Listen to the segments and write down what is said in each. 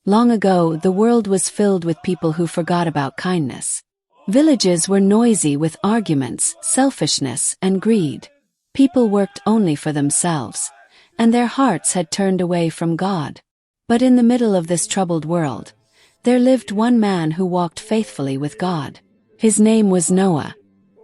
Long ago, the world was filled with people who forgot about kindness. Villages were noisy with arguments, selfishness, and greed. People worked only for themselves, and their hearts had turned away from God. But in the middle of this troubled world, there lived one man who walked faithfully with God. His name was Noah.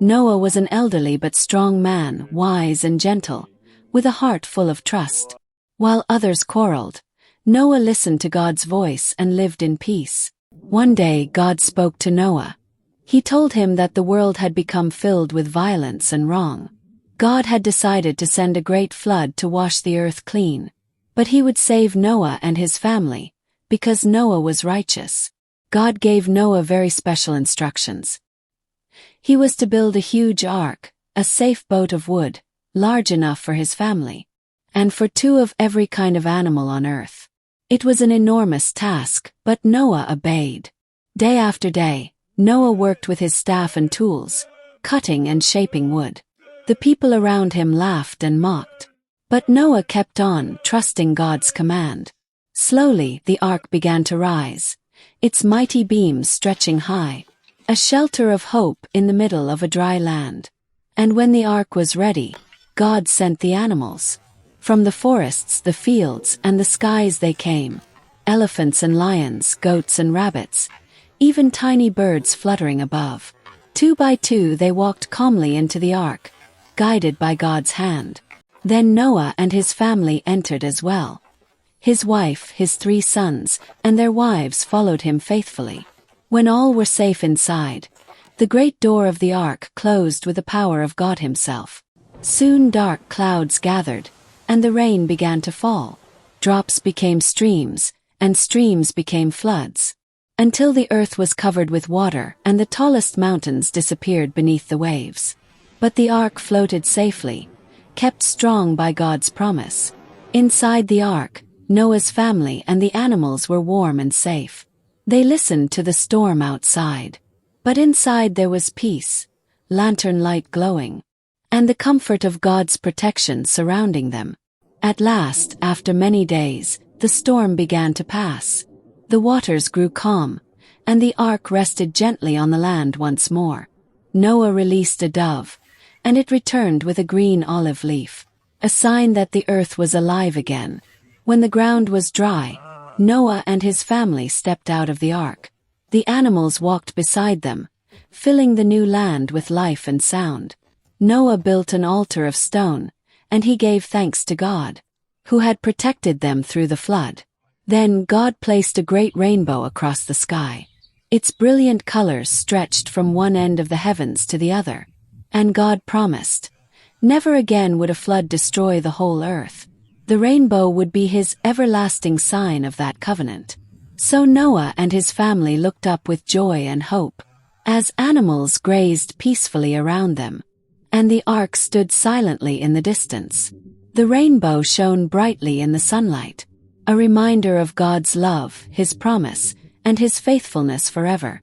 Noah was an elderly but strong man, wise and gentle, with a heart full of trust. While others quarreled, Noah listened to God's voice and lived in peace. One day, God spoke to Noah. He told him that the world had become filled with violence and wrong. God had decided to send a great flood to wash the earth clean. But he would save Noah and his family, because Noah was righteous. God gave Noah very special instructions. He was to build a huge ark, a safe boat of wood, large enough for his family, and for 2 of every kind of animal on earth. It was an enormous task, but Noah obeyed. Day after day, Noah worked with his staff and tools, cutting and shaping wood. The people around him laughed and mocked. But Noah kept on, trusting God's command. Slowly, the ark began to rise, its mighty beams stretching high, a shelter of hope in the middle of a dry land. And when the ark was ready, God sent the animals. From the forests, the fields, and the skies they came. Elephants and lions, goats and rabbits, even tiny birds fluttering above. 2 by 2 they walked calmly into the ark, guided by God's hand. Then Noah and his family entered as well. His wife, his 3 sons, and their wives followed him faithfully. When all were safe inside, the great door of the ark closed with the power of God himself. Soon dark clouds gathered, and the rain began to fall. Drops became streams, and streams became floods, until the earth was covered with water and the tallest mountains disappeared beneath the waves. But the ark floated safely, kept strong by God's promise. Inside the ark, Noah's family and the animals were warm and safe. They listened to the storm outside. But inside there was peace, lantern light glowing, and the comfort of God's protection surrounding them. At last, after many days, the storm began to pass. The waters grew calm, and the ark rested gently on the land once more. Noah released a dove, and it returned with a green olive leaf, a sign that the earth was alive again. When the ground was dry, Noah and his family stepped out of the ark. The animals walked beside them, filling the new land with life and sound. Noah built an altar of stone, and he gave thanks to God, who had protected them through the flood. Then God placed a great rainbow across the sky. Its brilliant colors stretched from one end of the heavens to the other. And God promised, never again would a flood destroy the whole earth. The rainbow would be his everlasting sign of that covenant. So Noah and his family looked up with joy and hope, as animals grazed peacefully around them, and the ark stood silently in the distance. The rainbow shone brightly in the sunlight, a reminder of God's love, his promise, and his faithfulness forever.